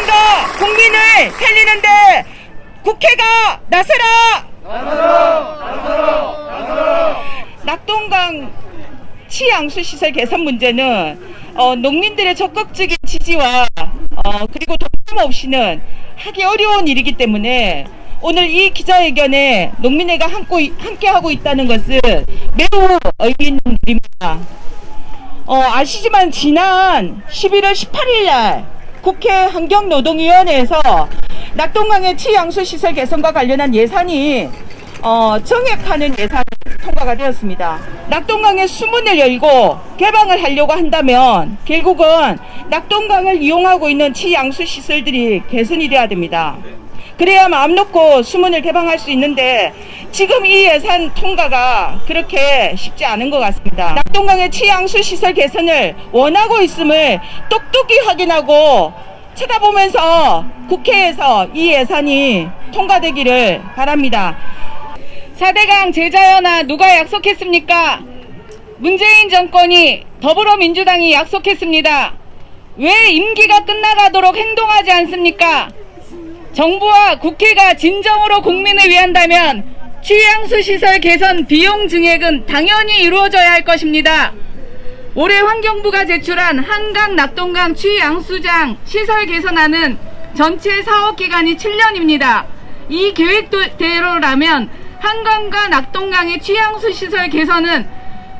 더 국민을 살리는데 국회가 나서라! 낙동강 치양수 시설 개선 문제는 농민들의 적극적인 지지와 그리고 동참 없이는 하기 어려운 일이기 때문에 오늘 이 기자회견에 농민회가 함께하고 있다는 것은 매우 의미 있는 일입니다. 아시지만 지난 11월 18일 날 국회 환경노동위원회에서 낙동강의 치양수 시설 개선과 관련한 예산이 정액하는 예산이 통과가 되었습니다. 낙동강의 수문을 열고 개방을 하려고 한다면 결국은 낙동강을 이용하고 있는 치양수 시설들이 개선이 돼야 됩니다. 그래야 마음 놓고 수문을 개방할 수 있는데 지금 이 예산 통과가 그렇게 쉽지 않은 것 같습니다. 낙동강의 치양수 시설 개선을 원하고 있음을 똑똑히 확인하고 쳐다보면서 국회에서 이 예산이 통과되기를 바랍니다. 4대강 제자연화 누가 약속했습니까? 문재인 정권이 더불어민주당이 약속했습니다. 왜 임기가 끝나가도록 행동하지 않습니까? 정부와 국회가 진정으로 국민을 위한다면 취양수 시설 개선 비용 증액은 당연히 이루어져야 할 것입니다. 올해 환경부가 제출한 한강 낙동강 취양수장 시설 개선안은 전체 사업 기간이 7년입니다. 이 계획대로라면 한강과 낙동강의 취양수 시설 개선은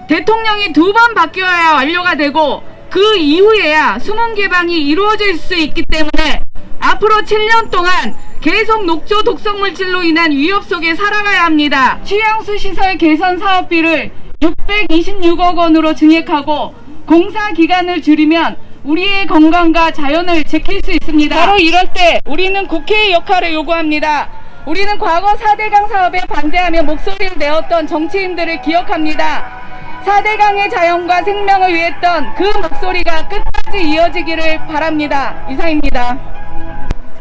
대통령이 2번 바뀌어야 완료가 되고 그 이후에야 수문 개방이 이루어질 수 있기 때문에 앞으로 7년 동안 계속 녹조 독성물질로 인한 위협 속에 살아가야 합니다. 취양수 시설 개선 사업비를 626억 원으로 증액하고 공사 기간을 줄이면 우리의 건강과 자연을 지킬 수 있습니다. 바로 이럴 때 우리는 국회의 역할을 요구합니다. 우리는 과거 4대강 사업에 반대하며 목소리를 내었던 정치인들을 기억합니다. 4대강의 자연과 생명을 위했던 그 목소리가 끝까지 이어지기를 바랍니다. 이상입니다.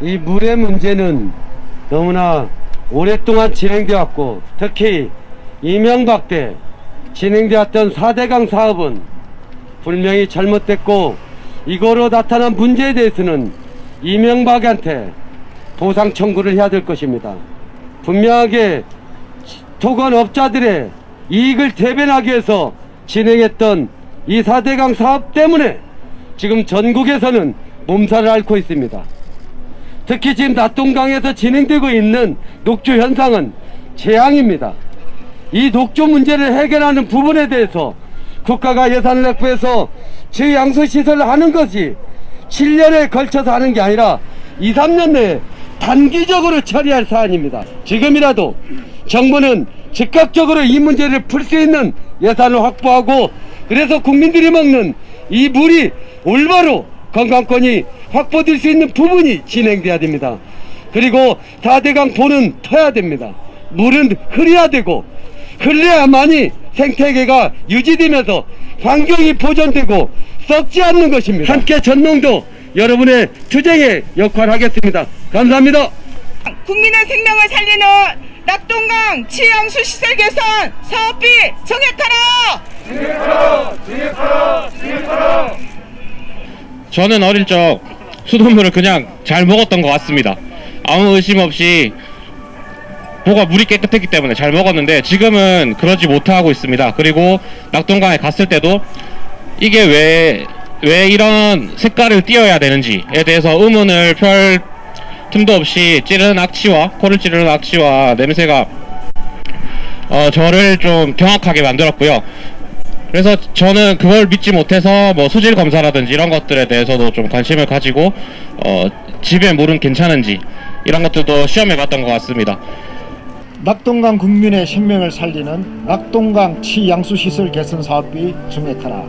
이 물의 문제는 너무나 오랫동안 진행되었고 특히 이명박 때 진행되었던 4대강 사업은 분명히 잘못됐고 이거로 나타난 문제에 대해서는 이명박한테 보상 청구를 해야 될 것입니다. 분명하게 토건업자들의 이익을 대변하기 위해서 진행했던 이 4대강 사업 때문에 지금 전국에서는 몸살을 앓고 있습니다. 특히 지금 낙동강에서 진행되고 있는 녹조 현상은 재앙입니다. 이 녹조 문제를 해결하는 부분에 대해서 국가가 예산을 확보해서 취양수시설을 하는 것이 7년에 걸쳐서 하는 게 아니라 2, 3년 내에 단기적으로 처리할 사안입니다. 지금이라도 정부는 즉각적으로 이 문제를 풀 수 있는 예산을 확보하고 그래서 국민들이 먹는 이 물이 올바로 건강권이 확보될 수 있는 부분이 진행돼야 됩니다. 그리고 4대강 보는 터야 됩니다. 물은 흐려야 되고 흘려야만이 생태계가 유지되면서 환경이 보존되고 썩지 않는 것입니다. 함께 전농도 여러분의 투쟁의 역할을 하겠습니다. 감사합니다. 국민의 생명을 살리는 낙동강 치양수 시설 개선 사업비 정액하라! 저는 어릴 적 수돗물을 그냥 잘 먹었던 것 같습니다. 아무 의심 없이 뭐가 물이 깨끗했기 때문에 잘 먹었는데 지금은 그러지 못하고 있습니다. 그리고 낙동강에 갔을 때도 이게 왜 이런 색깔을 띄어야 되는지에 대해서 의문을 펼 틈도 없이 찌르는 악취와 코를 찌르는 악취와 냄새가 저를 좀 경악하게 만들었고요. 그래서 저는 그걸 믿지 못해서 뭐 수질 검사라든지 이런 것들에 대해서도 좀 관심을 가지고 집에 물은 괜찮은지 이런 것들도 시험해 봤던 것 같습니다. 낙동강 국민의 생명을 살리는 낙동강 치양수시설 개선 사업비 증액하라.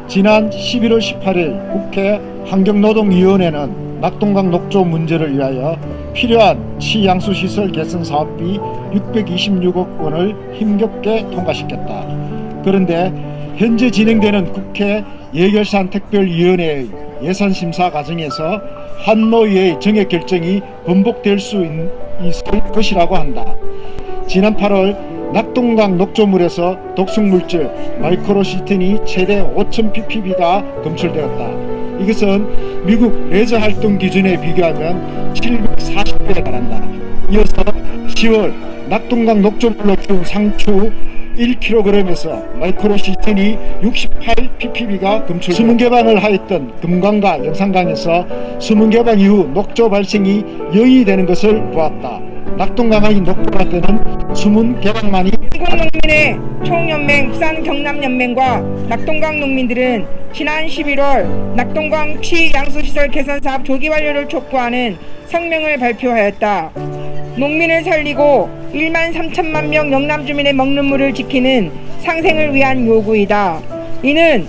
지난 11월 18일 국회 환경노동위원회는 낙동강 녹조 문제를 위하여 필요한 치양수시설 개선 사업비 626억 원을 힘겹게 통과시켰다. 그런데 현재 진행되는 국회 예결산 특별위원회의 예산심사 과정에서 환노위의 정액 결정이 번복될 수 있을 것이라고 한다. 지난 8월 낙동강 녹조물에서 독성물질 마이크로시틴이 최대 5,000ppb가 검출되었다. 이것은 미국 레저 활동 기준에 비교하면 740배에 달한다. 이어서 10월 낙동강 녹조물로 키운 상추 1kg에서 마이크로시틴이 68ppb가 검출되었다. 수문 개방을 하였던 금강과 영산강에서 수문 개방 이후 녹조 발생이 0이 되는 것을 보았다. 낙동강의 녹조가 되는 수문 개방만이 한국농민의 총연맹 부산경남연맹과 낙동강 농민들은 지난 11월 낙동강 취양수시설 개선 사업 조기 완료를 촉구하는 성명을 발표하였다. 농민을 살리고 1만 3천만 명 영남 주민의 먹는 물을 지키는 상생을 위한 요구이다. 이는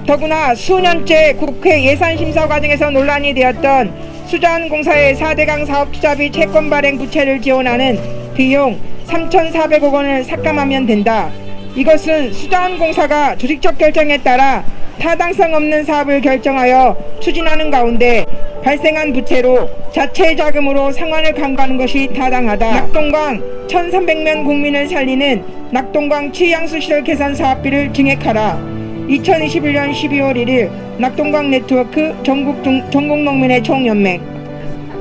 더구나 수년째 국회 예산심사 과정에서 논란이 되었던 수자원공사의 4대강 사업 투자비 채권 발행 부채를 지원하는 비용 3,400억 원을 삭감하면 된다. 이것은 수자원공사가 조직적 결정에 따라 타당성 없는 사업을 결정하여 추진하는 가운데 발생한 부채로 자체 자금으로 상환을 강구하는 것이 타당하다. 낙동강 1,300명 국민을 살리는 낙동강 취양수시설 개선 사업비를 증액하라. 2021년 12월 1일 낙동강 네트워크 전국농민의 총연맹.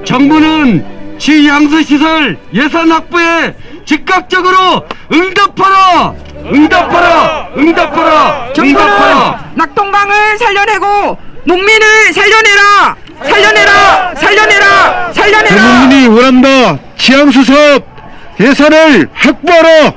정부는 취양수시설 예산 확보에 즉각적으로 응답하라! 응답하라! 응답하라! 응답하라! 낙동강을 살려내고 농민을 살려내라! 살려내라! 살려내라! 살려내라! 원한다. 취양수 사업 예산을 확보하라.